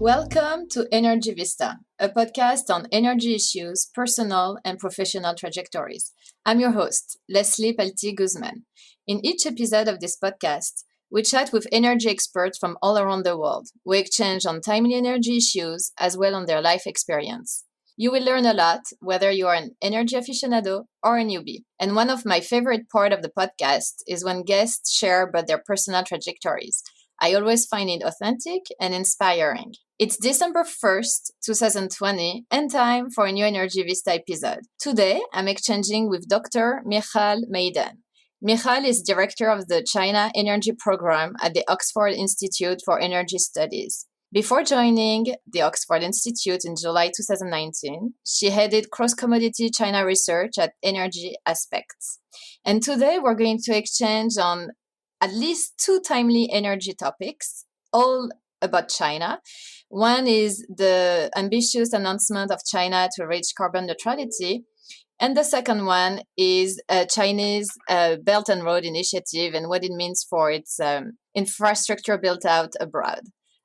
Welcome to Energy Vista, a podcast on energy issues, personal and professional trajectories. I'm your host, Leslie Palti-Guzman. In each episode of this podcast, we chat with energy experts from all around the world. We exchange on timely energy issues as well on their life experience. You will learn a lot, whether you are an energy aficionado or a newbie. And one of my favorite parts of the podcast is when guests share about their personal trajectories. I always find it authentic and inspiring. It's December 1st, 2020, and time for a new Energy Vista episode. Today, I'm exchanging with Dr. Michal Meidan. Michal is director of the China Energy Program at the Oxford Institute for Energy Studies. Before joining the Oxford Institute in July 2019, she headed cross-commodity China research at Energy Aspects. And today, we're going to exchange on at least two timely energy topics, all about China. One is the ambitious announcement of China to reach carbon neutrality. And the second one is Chinese Belt and Road Initiative and what it means for its infrastructure built out abroad.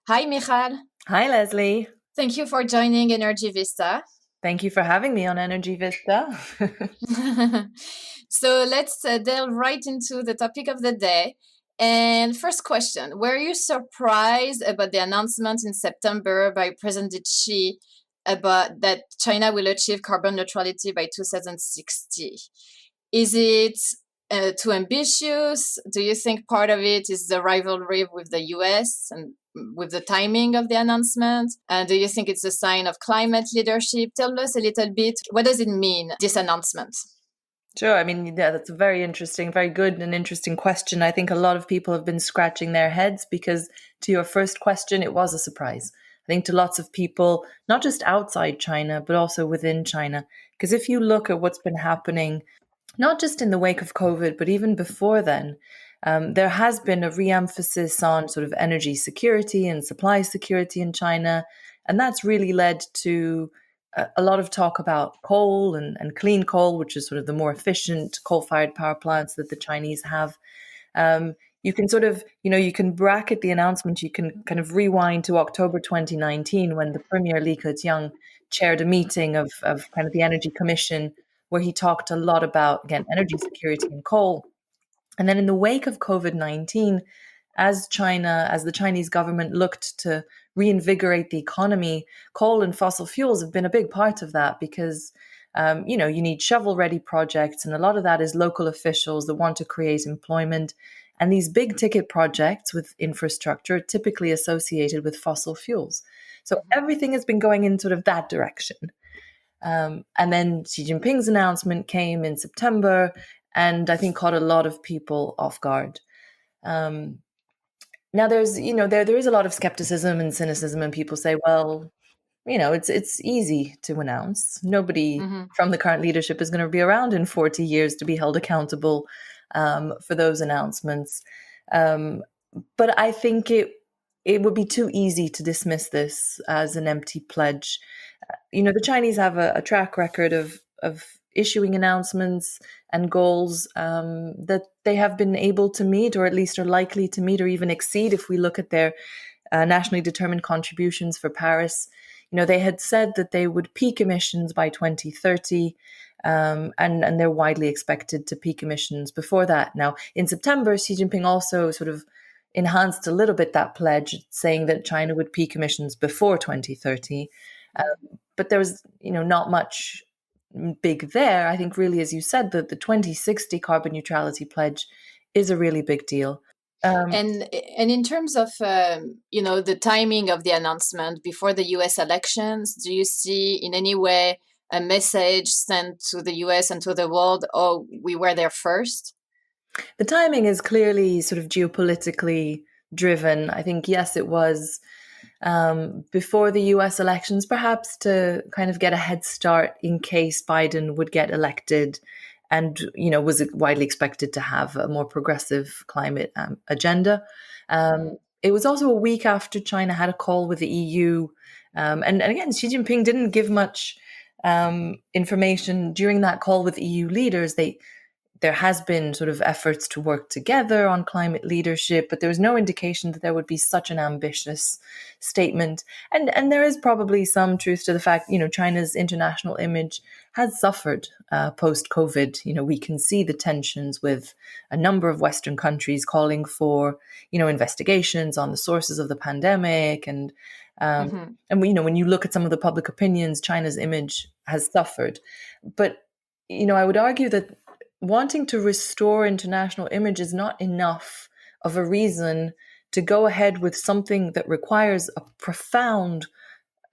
Hi, Michal. Hi, Leslie. Thank you for joining Energy Vista. Thank you for having me on Energy Vista. So let's delve right into the topic of the day. And first question, were you surprised about the announcement in September by President Xi about that China will achieve carbon neutrality by 2060? Is it too ambitious? Do you think part of it is the rivalry with the US and with the timing of the announcement? Do you think it's a sign of climate leadership? Tell us a little bit, what does it mean, this announcement? Sure. I mean, yeah, that's a very interesting, very good and interesting question. I think a lot of people have been scratching their heads because to your first question, it was a surprise. I think to lots of people, not just outside China, but also within China. Because if you look at what's been happening, not just in the wake of COVID, but even before then, there has been a re-emphasis on sort of energy security and supply security in China. And that's really led to a lot of talk about coal and clean coal, which is sort of the more efficient coal-fired power plants that the Chinese have. You can sort of, you can bracket the announcement. You can kind of rewind to October 2019 when the Premier Li Keqiang chaired a meeting of kind of the Energy Commission where he talked a lot about, again, energy security and coal. And then in the wake of COVID-19, as the Chinese government looked to reinvigorate the economy, coal and fossil fuels have been a big part of that because, you need shovel-ready projects, and a lot of that is local officials that want to create employment. And these big ticket projects with infrastructure are typically associated with fossil fuels. So everything has been going in sort of that direction. And then Xi Jinping's announcement came in September, and I think caught a lot of people off guard. Now there's, there is a lot of skepticism and cynicism, and people say, well, it's easy to announce. Nobody from the current leadership is going to be around in 40 years to be held accountable for those announcements. But I think it would be too easy to dismiss this as an empty pledge. The Chinese have a track record of issuing announcements and goals that they have been able to meet, or at least are likely to meet or even exceed. If we look at their nationally determined contributions for Paris, they had said that they would peak emissions by 2030, and they're widely expected to peak emissions before that. Now, in September, Xi Jinping also sort of enhanced a little bit that pledge, saying that China would peak emissions before 2030. But there was, not much big there. I think really, as you said, that the 2060 carbon neutrality pledge is a really big deal. And in terms of, the timing of the announcement before the US elections, do you see in any way a message sent to the US and to the world, oh, we were there first? The timing is clearly sort of geopolitically driven. I think, yes, it was before the US elections, perhaps to kind of get a head start in case Biden would get elected and, was widely expected to have a more progressive climate agenda. It was also a week after China had a call with the EU. And again, Xi Jinping didn't give much information during that call with EU leaders. there has been sort of efforts to work together on climate leadership, but there was no indication that there would be such an ambitious statement. And there is probably some truth to the fact, China's international image has suffered post COVID. We can see the tensions with a number of Western countries calling for, investigations on the sources of the pandemic, and when you look at some of the public opinions, China's image has suffered. But I would argue that wanting to restore international image is not enough of a reason to go ahead with something that requires a profound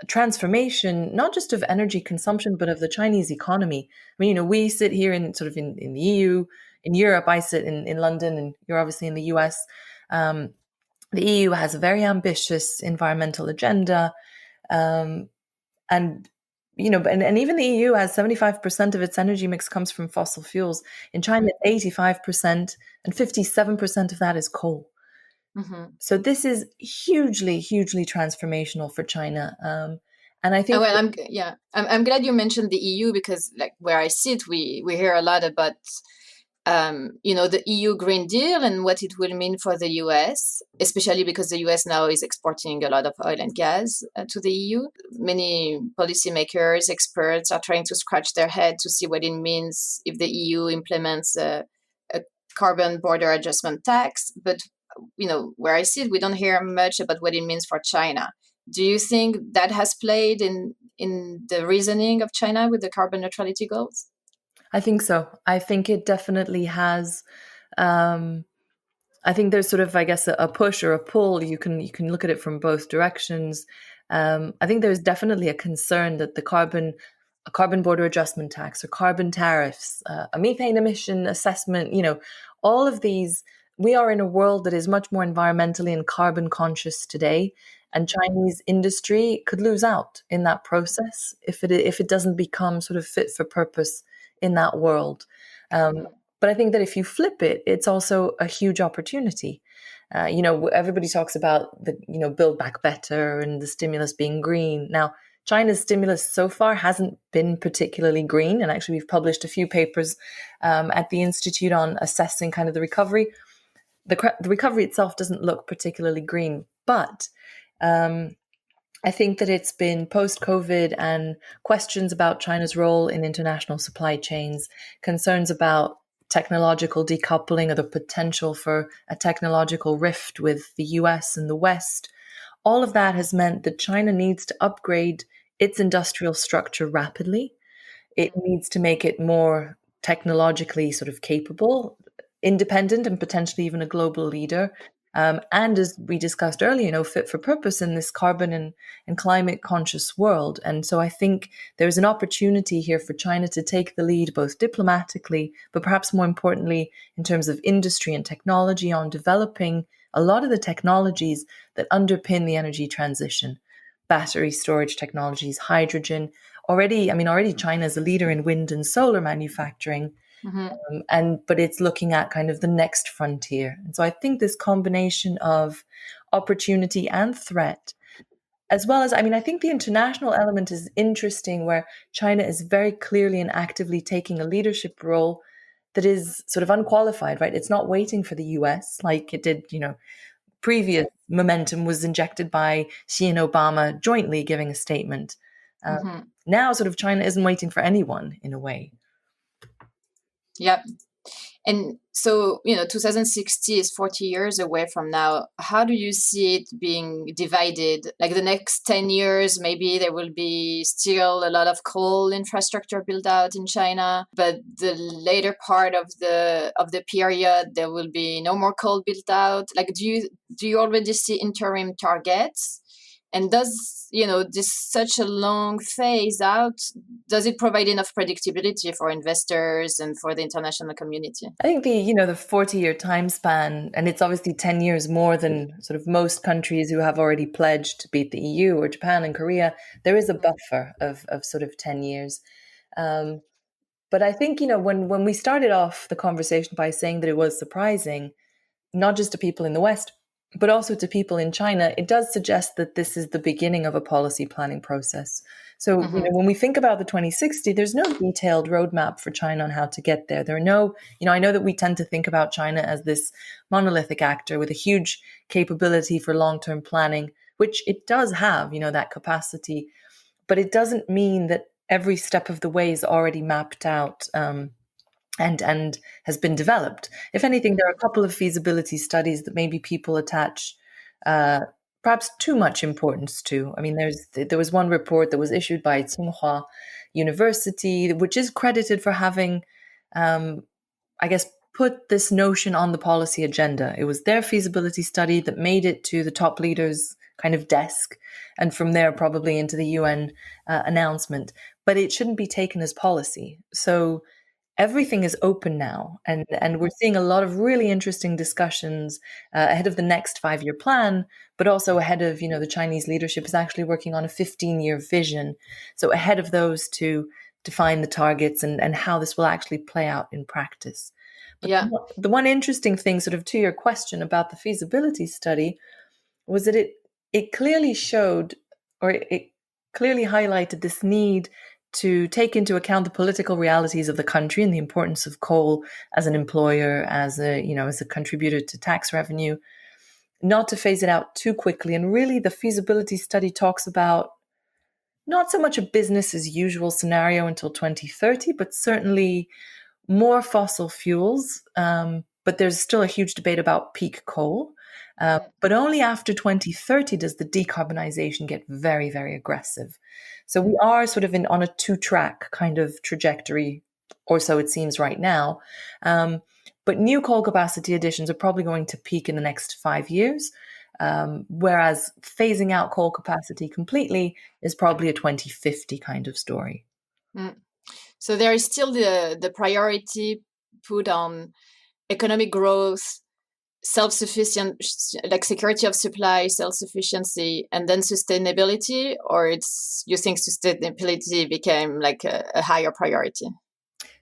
transformation, not just of energy consumption, but of the Chinese economy. I mean, we sit here in the EU, in Europe. I sit in London, and you're obviously in the US. Um, the EU has a very ambitious environmental agenda, and and even the EU has 75% of its energy mix comes from fossil fuels. In China, 85%, and 57% of that is coal. So this is hugely, hugely transformational for China. And I think, Well, I'm glad you mentioned the EU because, like, where I sit, we hear a lot about the EU Green Deal and what it will mean for the US, especially because the US now is exporting a lot of oil and gas to the EU. Many policymakers, experts are trying to scratch their head to see what it means if the EU implements a carbon border adjustment tax. But, where I sit, we don't hear much about what it means for China. Do you think that has played in the reasoning of China with the carbon neutrality goals? I think so. I think it definitely has. Um, I think there's sort of, I guess, a push or a pull. You can look at it from both directions. I think there's definitely a concern that a carbon border adjustment tax or carbon tariffs, a methane emission assessment, all of these. We are in a world that is much more environmentally and carbon conscious today, and Chinese industry could lose out in that process if it doesn't become sort of fit for purpose in that world. Um, but I think that if you flip it, it's also a huge opportunity. Everybody talks about the, Build Back Better and the stimulus being green. Now, China's stimulus so far hasn't been particularly green. And actually, we've published a few papers at the Institute on assessing kind of the recovery. The recovery itself doesn't look particularly green, but I think that it's been post-COVID and questions about China's role in international supply chains, concerns about technological decoupling or the potential for a technological rift with the US and the West. All of that has meant that China needs to upgrade its industrial structure rapidly. It needs to make it more technologically sort of capable, independent, and potentially even a global leader. And as we discussed earlier, fit for purpose in this carbon and climate conscious world. And so I think there's an opportunity here for China to take the lead, both diplomatically, but perhaps more importantly, in terms of industry and technology, on developing a lot of the technologies that underpin the energy transition: battery storage technologies, hydrogen. Already China is a leader in wind and solar manufacturing, but it's looking at kind of the next frontier. And so I think this combination of opportunity and threat, as well as, I think the international element is interesting, where China is very clearly and actively taking a leadership role that is sort of unqualified, right? It's not waiting for the US like it did, previous momentum was injected by Xi and Obama jointly giving a statement. Now, sort of, China isn't waiting for anyone in a way. Yeah. And so, 2060 is 40 years away from now. How do you see it being divided? Like the next 10 years, maybe there will be still a lot of coal infrastructure built out in China, but the later part of the period, there will be no more coal built out. Like, do you already see interim targets? And does, this such a long phase out, does it provide enough predictability for investors and for the international community? I think the 40-year time span, and it's obviously 10 years more than sort of most countries who have already pledged to beat the EU or Japan and Korea. There is a buffer of sort of 10 years. But I think, when we started off the conversation by saying that it was surprising, not just to people in the West, but also to people in China, it does suggest that this is the beginning of a policy planning process. So, Mm-hmm. when we think about the 2060, there's no detailed roadmap for China on how to get there. There are no, I know that we tend to think about China as this monolithic actor with a huge capability for long-term planning, which it does have, that capacity, but it doesn't mean that every step of the way is already mapped out. And has been developed. If anything, there are a couple of feasibility studies that maybe people attach uh, perhaps too much importance to. I mean, there was one report that was issued by Tsinghua University, which is credited for having, um, I guess, put this notion on the policy agenda. It was their feasibility study that made it to the top leaders' kind of desk, and from there probably into the UN announcement. But it shouldn't be taken as policy. So everything is open now, and we're seeing a lot of really interesting discussions ahead of the next 5-year plan, but also ahead of, the Chinese leadership is actually working on a 15-year vision, so ahead of those to define the targets and how this will actually play out in practice. But Yeah. the one interesting thing, sort of to your question about the feasibility study, was that it clearly showed, or it clearly highlighted this need to take into account the political realities of the country and the importance of coal as an employer, as a contributor to tax revenue, not to phase it out too quickly. And really, the feasibility study talks about not so much a business as usual scenario until 2030, but certainly more fossil fuels, but there's still a huge debate about peak coal. But only after 2030 does the decarbonization get very, very aggressive. So we are sort of on a two-track kind of trajectory, or so it seems right now. But new coal capacity additions are probably going to peak in the next 5 years, whereas phasing out coal capacity completely is probably a 2050 kind of story. Mm. So there is still the priority put on economic growth, self-sufficient, like security of supply, self-sufficiency, and then sustainability, or it's you think sustainability became like a higher priority?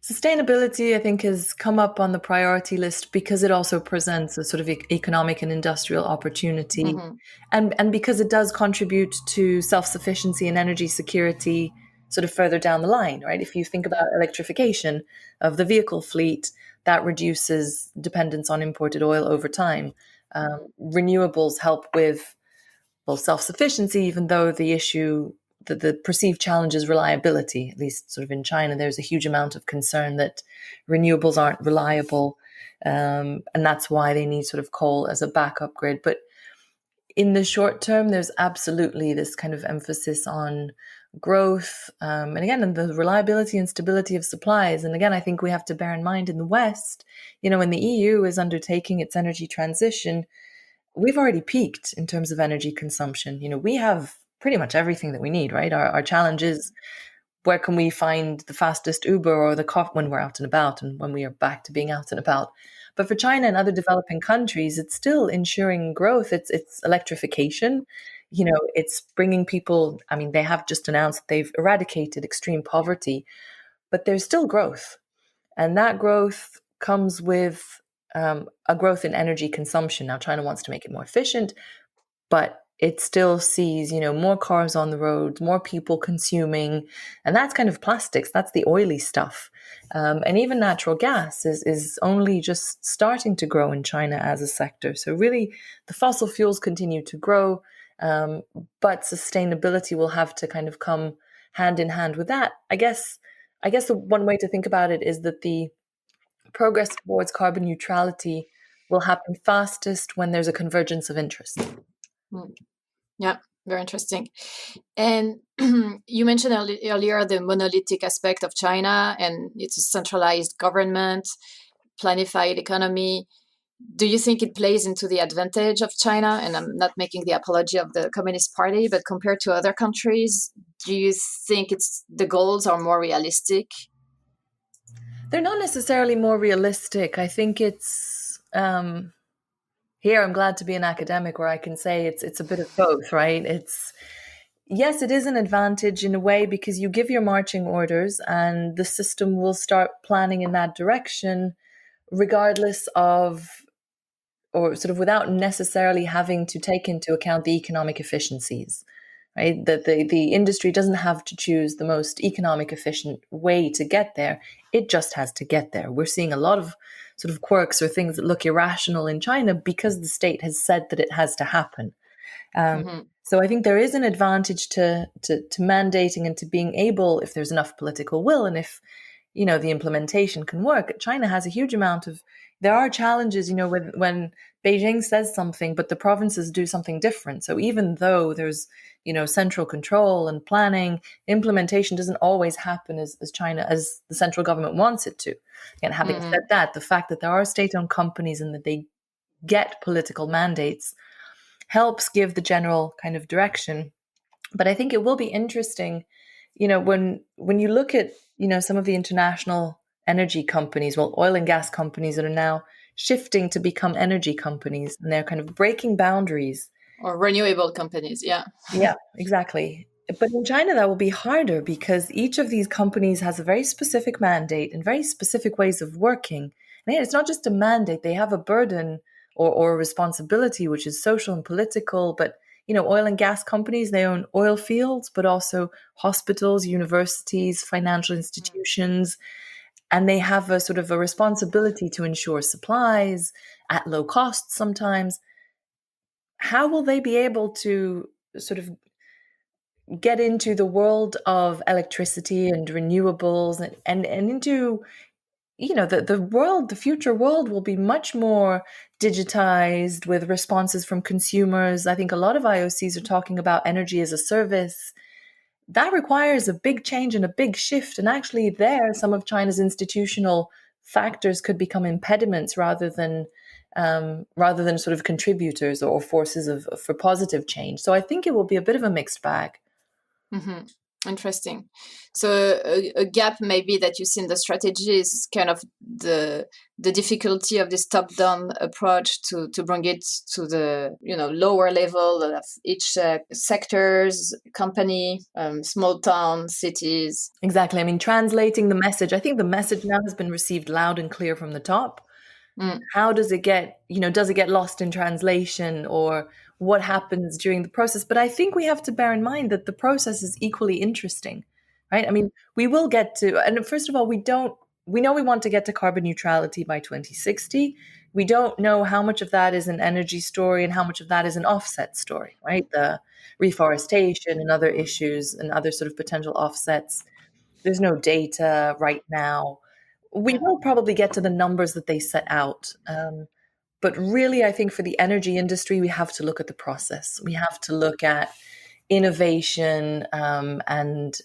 Sustainability, I think, has come up on the priority list because it also presents a sort of economic and industrial opportunity, Mm-hmm. and because it does contribute to self-sufficiency and energy security sort of further down the line, right? If you think about Yeah. electrification of the vehicle fleet, that reduces dependence on imported oil over time. Mm-hmm. Renewables help with, well, self-sufficiency, even though the perceived challenge is reliability. At least sort of in China, there's a huge amount of concern that renewables aren't reliable, and that's why they need sort of coal as a backup grid. But in the short term, there's absolutely this kind of emphasis on growth, and again, and the reliability and stability of supplies. And again, I think we have to bear in mind in the West, when the EU is undertaking its energy transition, we've already peaked in terms of energy consumption. We have pretty much everything that we need, right? Our challenge is, where can we find the fastest Uber or the coffee when we're out and about and when we are back to being out and about. But for China and other developing countries, it's still ensuring growth. It's electrification. It's bringing people. I mean, they have just announced that they've eradicated extreme poverty, but there's still growth, and that growth comes with a growth in energy consumption. Now, China wants to make it more efficient, but it still sees, more cars on the road, more people consuming, and that's kind of plastics. That's the oily stuff, and even natural gas is only just starting to grow in China as a sector. So really, the fossil fuels continue to grow, um, but sustainability will have to kind of come hand in hand with that. I guess the one way to think about it is that the progress towards carbon neutrality will happen fastest when there's a convergence of interests. Mm. Yeah, very interesting. And you mentioned earlier the monolithic aspect of China and its centralized government, planified economy. Do you think it plays into the advantage of China? And I'm not making the apology of the Communist Party, but compared to other countries, do you think the goals are more realistic? They're not necessarily more realistic. I think it's here. I'm glad to be an academic where I can say it's a bit of both, right? It's Yes, it is an advantage in a way because you give your marching orders and the system will start planning in that direction, regardless of or sort of without necessarily having to take into account the economic efficiencies, right? That the industry doesn't have to choose the most economic efficient way to get there. It just has to get there. We're seeing a lot of sort of quirks or things that look irrational in China because the state has said that it has to happen. Um, Mm-hmm. so I think there is an advantage to mandating and to being able, if there's enough political will and if the implementation can work. China has a huge amount of. There are challenges, when Beijing says something, but the provinces do something different. So even though there's central control and planning, implementation doesn't always happen as China as the central government wants it to. And having said Mm-hmm. that, the fact that there are state-owned companies and that they get political mandates helps give the general kind of direction. But I think it will be interesting, when you look at, some of the international energy companies, well, oil and gas companies that are now shifting to become energy companies, and they're kind of breaking boundaries. Or renewable companies, yeah. Yeah, exactly. But in China, that will be harder because each of these companies has a very specific mandate and very specific ways of working. And it's not just a mandate, they have a burden or a responsibility, which is social and political. But, oil and gas companies, they own oil fields, but also hospitals, universities, financial institutions. And they have a sort of a responsibility to ensure supplies at low cost sometimes. How will they be able to sort of get into the world of electricity and renewables and into the future world will be much more digitized with responses from consumers. I think a lot of IOCs are talking about energy as a service. That requires a big change and a big shift, and actually there some of China's institutional factors could become impediments rather than sort of contributors or forces for positive change. So I think it will be a bit of a mixed bag. Mm-hmm. Interesting. So a gap maybe that you see in the strategy is kind of the difficulty of this top-down approach to bring it to the lower level of each sectors, company, small town, cities. Exactly. I mean, translating the message, I think the message now has been received loud and clear from the top. Mm, How does it get, does it get lost in translation or what happens during the process? But I think we have to bear in mind that the process is equally interesting, right? I mean, we will get to, and first of all, we know we want to get to carbon neutrality by 2060. We don't know how much of that is an energy story and how much of that is an offset story, right? The reforestation and other issues and other sort of potential offsets. There's no data right now. We yeah, will probably get to the numbers that they set out. But really, I think for the energy industry, we have to look at the process. We have to look at innovation and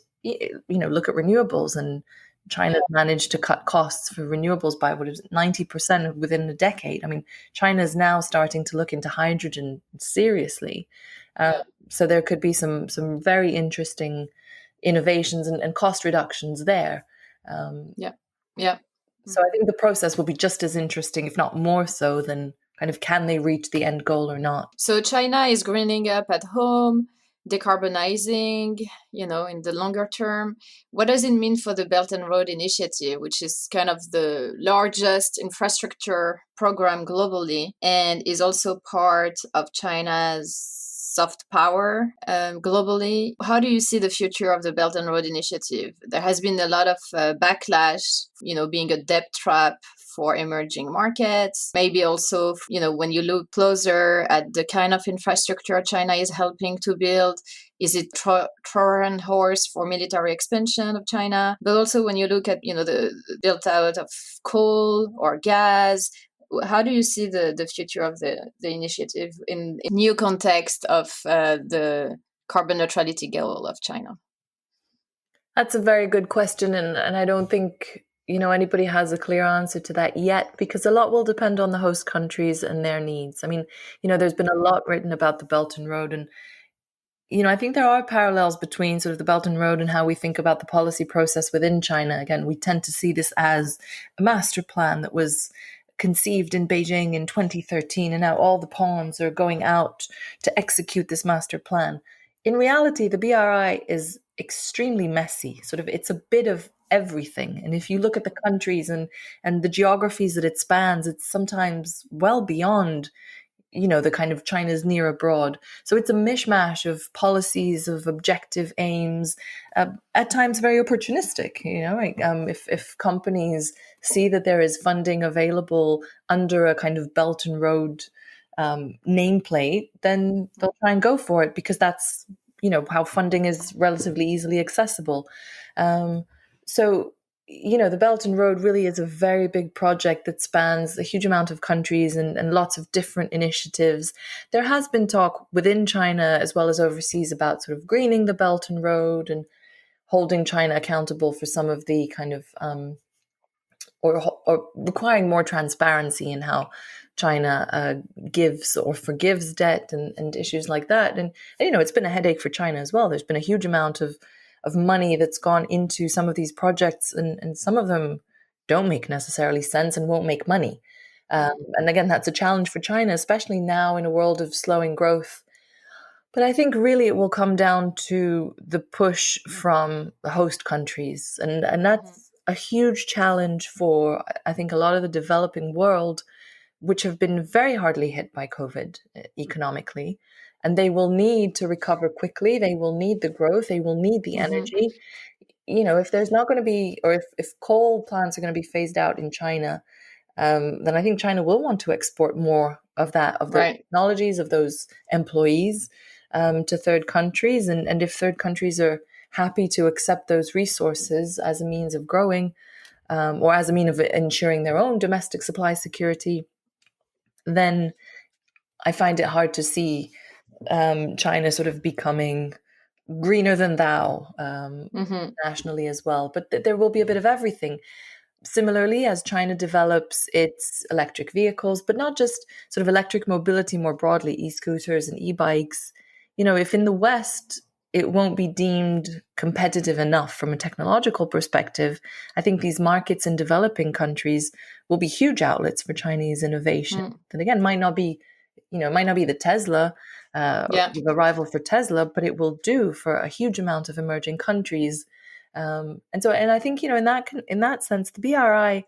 look at renewables. And China yeah, managed to cut costs for renewables by what is it, 90% within a decade. I mean, China is now starting to look into hydrogen seriously. Uh, yeah, so there could be some very interesting innovations and cost reductions there. Um, yeah, yeah. so I think the process will be just as interesting, if not more so, than kind of can they reach the end goal or not. So China is greening up at home, decarbonizing, in the longer term. What does it mean for the Belt and Road Initiative, which is kind of the largest infrastructure program globally and is also part of China's soft power globally? How do you see the future of the Belt and Road Initiative? There has been a lot of backlash, being a debt trap for emerging markets. Maybe also, when you look closer at the kind of infrastructure China is helping to build, is it Trojan horse for military expansion of China? But also when you look at, the built out of coal or gas, how do you see the future of the initiative in new context of the carbon neutrality goal of China? That's a very good question, and I don't think anybody has a clear answer to that yet, because a lot will depend on the host countries and their needs. I mean, there's been a lot written about the Belt and Road, and I think there are parallels between sort of the Belt and Road and how we think about the policy process within China. Again, we tend to see this as a master plan that was conceived in Beijing in 2013, and now all the pawns are going out to execute this master plan. In reality, the BRI is extremely messy. Sort of, it's a bit of everything. And if you look at the countries and the geographies that it spans, it's sometimes well beyond, the kind of China's near abroad. So it's a mishmash of policies, of objective aims, at times very opportunistic. If companies see that there is funding available under a kind of Belt and Road nameplate, then they'll try and go for it because that's how funding is relatively easily accessible. So the Belt and Road really is a very big project that spans a huge amount of countries and lots of different initiatives. There has been talk within China as well as overseas about sort of greening the Belt and Road and holding China accountable for some of the kind of or requiring more transparency in how China gives or forgives debt and issues like that. And it's been a headache for China as well. There's been a huge amount of money that's gone into some of these projects, and some of them don't make necessarily sense and won't make money. And again, that's a challenge for China, especially now in a world of slowing growth. But I think really it will come down to the push from the host countries. And that's a huge challenge for, I think, a lot of the developing world, which have been very hardly hit by COVID economically. And they will need to recover quickly. They will need the growth. They will need the energy. If there's not going to be, or if coal plants are going to be phased out in China, then I think China will want to export more of that, of those technologies, of those employees to third countries. And if third countries are happy to accept those resources as a means of growing or as a means of ensuring their own domestic supply security, then I find it hard to see China sort of becoming greener than thou nationally as well. But there will be a bit of everything. Similarly, as China develops its electric vehicles, but not just sort of electric mobility more broadly, e-scooters and e-bikes, if in the West it won't be deemed competitive enough from a technological perspective, I think these markets in developing countries will be huge outlets for Chinese innovation. That again might not be, it might not be the Tesla, the rival for Tesla, but it will do for a huge amount of emerging countries. And I think, in that sense, the BRI,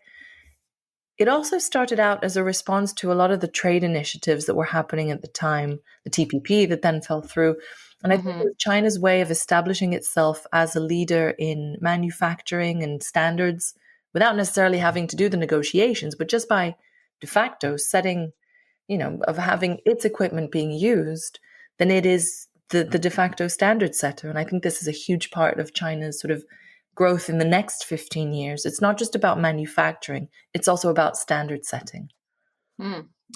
it also started out as a response to a lot of the trade initiatives that were happening at the time, the TPP that then fell through. And I think it was China's way of establishing itself as a leader in manufacturing and standards without necessarily having to do the negotiations, but just by de facto setting, of having its equipment being used, then it is the de facto standard setter. And I think this is a huge part of China's sort of growth in the next 15 years. It's not just about manufacturing, it's also about standard setting.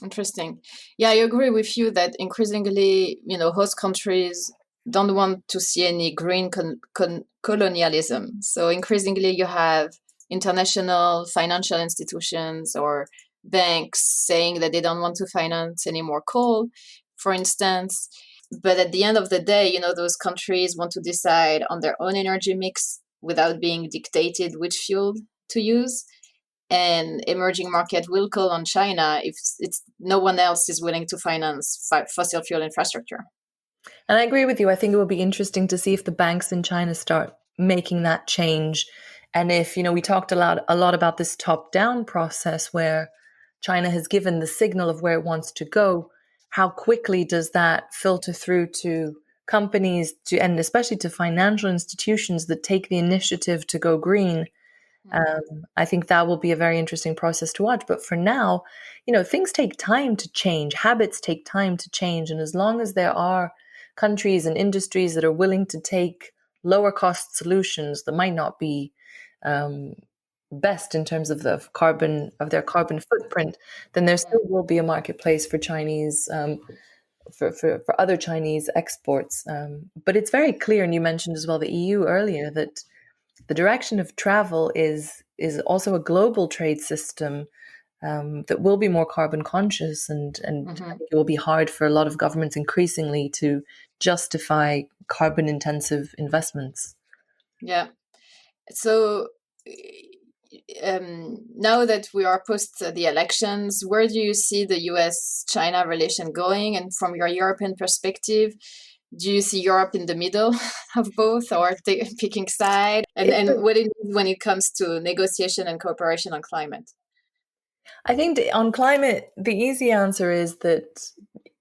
Interesting. Yeah, I agree with you that increasingly, host countries don't want to see any green colonialism. So increasingly you have international financial institutions or banks saying that they don't want to finance any more coal, for instance. But at the end of the day, those countries want to decide on their own energy mix without being dictated which fuel to use. And emerging market will call on China if it's no one else is willing to finance fossil fuel infrastructure. And I agree with you. I think it will be interesting to see if the banks in China start making that change. And if, we talked a lot about this top-down process where China has given the signal of where it wants to go, how quickly does that filter through to companies and especially to financial institutions that take the initiative to go green? I think that will be a very interesting process to watch. But for now, things take time to change. Habits take time to change. And as long as there are countries and industries that are willing to take lower cost solutions that might not be best in terms of their carbon footprint, then there still will be a marketplace for Chinese for other Chinese exports. But it's very clear, and you mentioned as well the EU earlier, that the direction of travel is also a global trade system that will be more carbon conscious, and I think it will be hard for a lot of governments increasingly to justify carbon intensive investments. Yeah. So now that we are post the elections, where do you see the US-China relation going? And from your European perspective, Do you see Europe in the middle of both, or picking side? And It's and what it means when it comes to negotiation and cooperation on climate? I think on climate, the easy answer is that,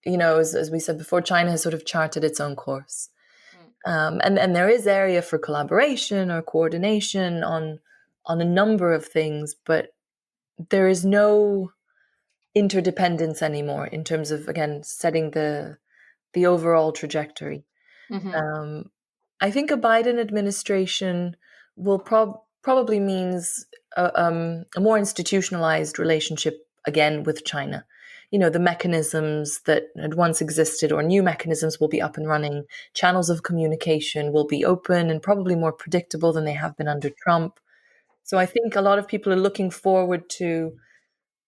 as we said before, China has sort of charted its own course. Mm. And there is area for collaboration or coordination on a number of things, but there is no interdependence anymore in terms of, again, setting the overall trajectory. Mm-hmm. Um, I think a Biden administration will probably means a more institutionalized relationship again with China. The mechanisms that had once existed or new mechanisms will be up and running. Channels of communication will be open and probably more predictable than they have been under Trump. So I think a lot of people are looking forward to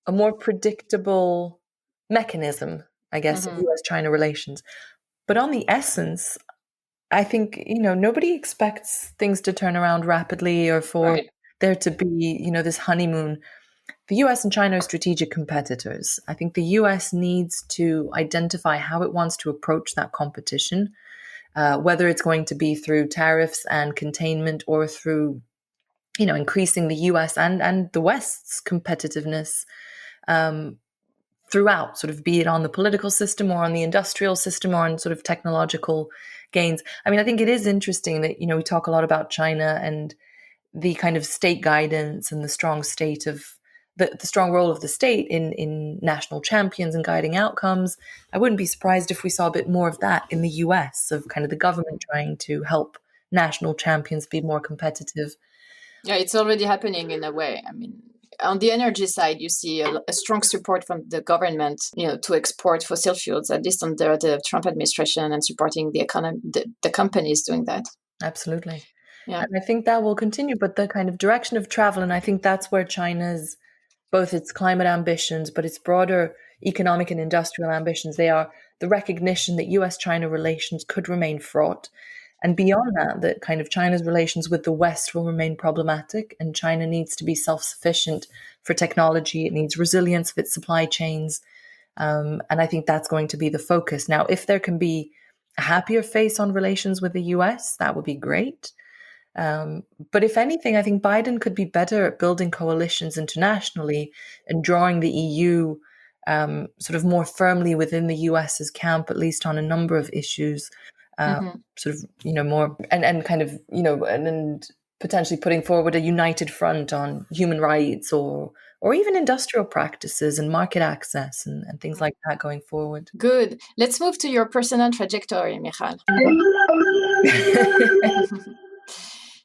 a more predictable mechanism, I guess, of Mm-hmm. US China relations. But on the essence, I think, nobody expects things to turn around rapidly or for Right. there to be, this honeymoon. The US and China are strategic competitors. I think the US needs to identify how it wants to approach that competition, whether it's going to be through tariffs and containment or through, increasing the US and the West's competitiveness um, throughout, sort of be it on the political system or on the industrial system or on sort of technological gains. I mean, I think it is interesting that, we talk a lot about China and the kind of state guidance and the strong state of the strong role of the state in national champions and guiding outcomes. I wouldn't be surprised if we saw a bit more of that in the US, of kind of the government trying to help national champions be more competitive. Yeah, it's already happening in a way. I mean, on the energy side, you see a strong support from the government, to export fossil fuels, at least under the Trump administration, and supporting the economy, the companies doing that. Absolutely. Yeah. And I think that will continue, but the kind of direction of travel, and I think that's where China's both its climate ambitions, but its broader economic and industrial ambitions, they are the recognition that US China relations could remain fraught. And beyond that, that kind of China's relations with the West will remain problematic, and China needs to be self sufficient for technology. It needs resilience of its supply chains. And I think that's going to be the focus. Now, if there can be a happier face on relations with the US, that would be great. But if anything, I think Biden could be better at building coalitions internationally and drawing the EU sort of more firmly within the US's camp, at least on a number of issues. Mm-hmm. Sort of, more and kind of, and potentially putting forward a united front on human rights or even industrial practices and market access and things like that going forward. Good. Let's move to your personal trajectory, Michal.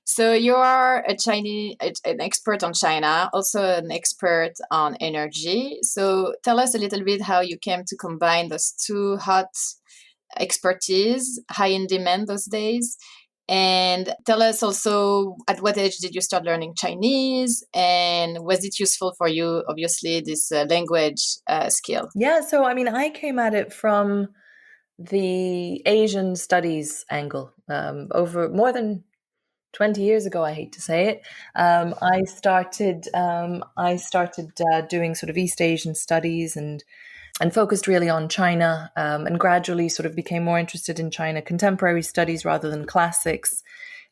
So you are an expert on China, also an expert on energy. So tell us a little bit how you came to combine those two hot expertise, high in demand those days. And tell us also, at what age did you start learning Chinese? And was it useful for you, obviously, this language skill? Yeah, so I mean, I came at it from the Asian studies angle. Over more than 20 years ago, I hate to say it, I started doing sort of East Asian studies and focused really on China, and gradually sort of became more interested in China contemporary studies rather than classics.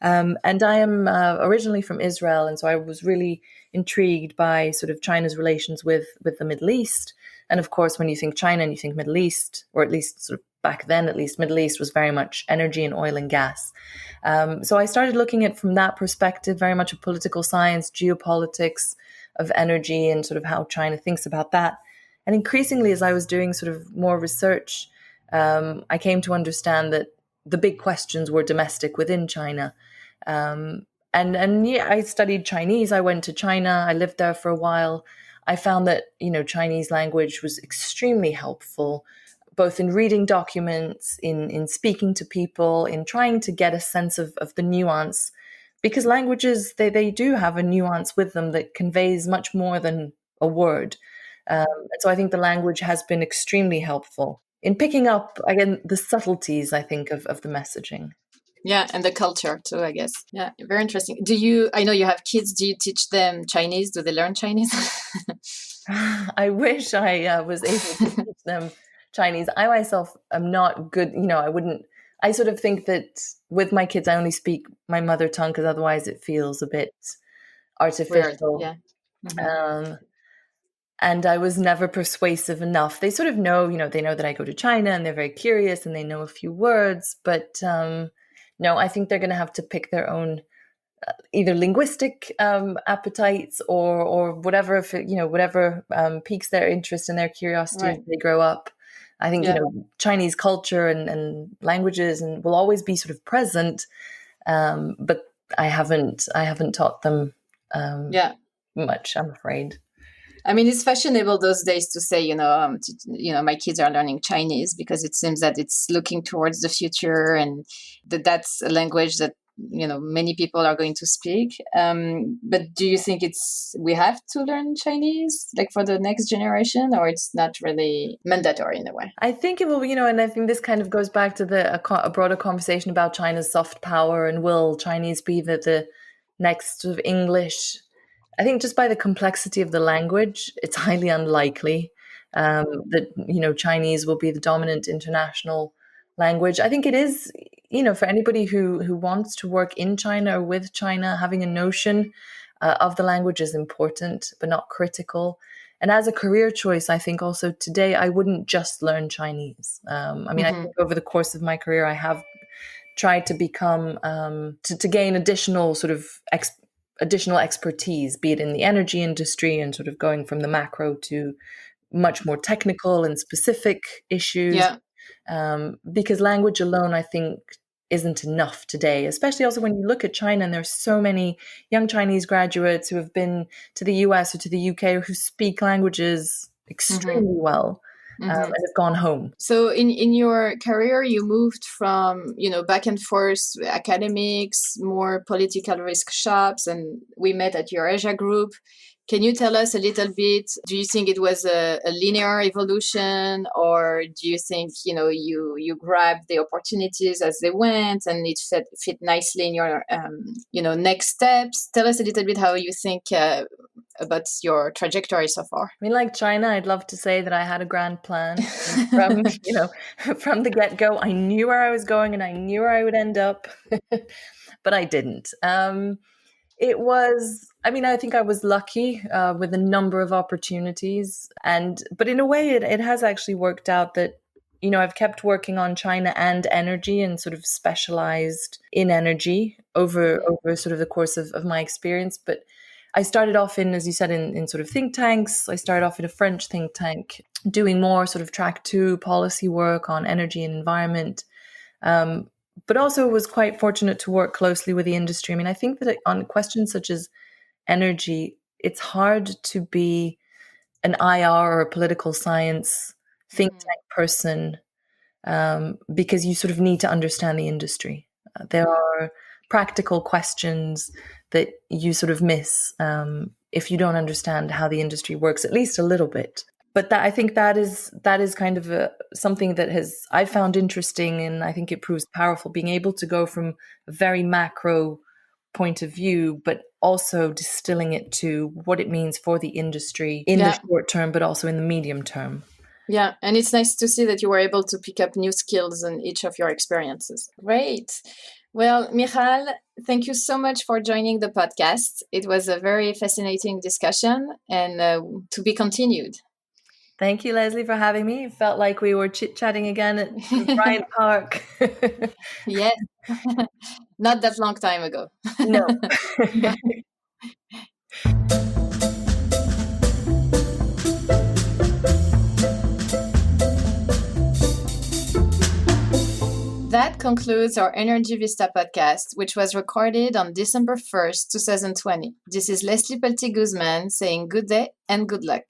And I am originally from Israel, and so I was really intrigued by sort of China's relations with the Middle East. And of course, when you think China and you think Middle East, or at least sort of back then, at least Middle East was very much energy and oil and gas. So I started looking at from that perspective, very much of political science, geopolitics of energy, and sort of how China thinks about that. And increasingly, as I was doing sort of more research, I came to understand that the big questions were domestic within China. And yeah, I studied Chinese. I went to China. I lived there for a while. I found that, Chinese language was extremely helpful, both in reading documents, in speaking to people, in trying to get a sense of the nuance, because languages, they do have a nuance with them that conveys much more than a word. And so I think the language has been extremely helpful in picking up, again, the subtleties, I think, of the messaging. Yeah, and the culture too, I guess. Yeah, very interesting. I know you have kids, do you teach them Chinese? Do they learn Chinese? I wish I was able to teach them Chinese. I myself am not good. I sort of think that with my kids, I only speak my mother tongue because otherwise it feels a bit Weird. artificial. Yeah. Hmm. Um, and I was never persuasive enough. They sort of know, they know that I go to China and they're very curious and they know a few words, but no, I think they're going to have to pick their own either linguistic appetites or whatever, if whatever piques their interest and their curiosity as Right. they grow up. I think Yeah. Chinese culture and languages and will always be sort of present, but I haven't taught them Yeah. much, I'm afraid. I mean, it's fashionable those days to say, my kids are learning Chinese because it seems that it's looking towards the future and that's a language that, many people are going to speak. But do you think we have to learn Chinese like for the next generation, or it's not really mandatory in a way? I think it will, and I think this kind of goes back to a broader conversation about China's soft power and will Chinese be the next sort of English. I think just by the complexity of the language, it's highly unlikely that Chinese will be the dominant international language. I think it is, for anybody who wants to work in China or with China, having a notion of the language is important, but not critical. And as a career choice, I think also today I wouldn't just learn Chinese. I mean, I Hmm. think over the course of my career, I have tried to become to gain additional sort of additional expertise, be it in the energy industry and sort of going from the macro to much more technical and specific issues. Yeah. Because language alone, I think, isn't enough today, especially also when you look at China and there's so many young Chinese graduates who have been to the US or to the UK or who speak languages Hmm. extremely well and Hmm. have gone home. So in your career, you moved from, back and forth academics, more political risk shops, and we met at your Asia group. Can you tell us a little bit? Do you think it was a linear evolution, or do you think, you grabbed the opportunities as they went and it fit nicely in your, next steps? Tell us a little bit how you think about your trajectory so far. I mean, like China, I'd love to say that I had a grand plan. And from, from the get-go, I knew where I was going and I knew where I would end up, but I didn't. It was, I mean, I think I was lucky with a number of opportunities. But in a way, it has actually worked out that, I've kept working on China and energy and sort of specialized in energy over sort of the course of my experience. But I started off in, as you said, in sort of think tanks. I started off in a French think tank doing more sort of track 2 policy work on energy and environment. But also was quite fortunate to work closely with the industry. I mean, I think that on questions such as energy, it's hard to be an IR or a political science think tank person because you sort of need to understand the industry. There are practical questions that you sort of miss if you don't understand how the industry works, at least a little bit. But I think that is kind of something that I found interesting, and I think it proves powerful, being able to go from a very macro point of view, but also distilling it to what it means for the industry in the Yeah. short term, but also in the medium term. Yeah, and it's nice to see that you were able to pick up new skills in each of your experiences. Great. Well, Michal, thank you so much for joining the podcast. It was a very fascinating discussion and to be continued. Thank you, Leslie, for having me. It felt like we were chit-chatting again at Bryant Park. Yes, not that long time ago. No. That concludes our Energy Vista podcast, which was recorded on December 1st, 2020. This is Leslie Palti-Guzman saying good day and good luck.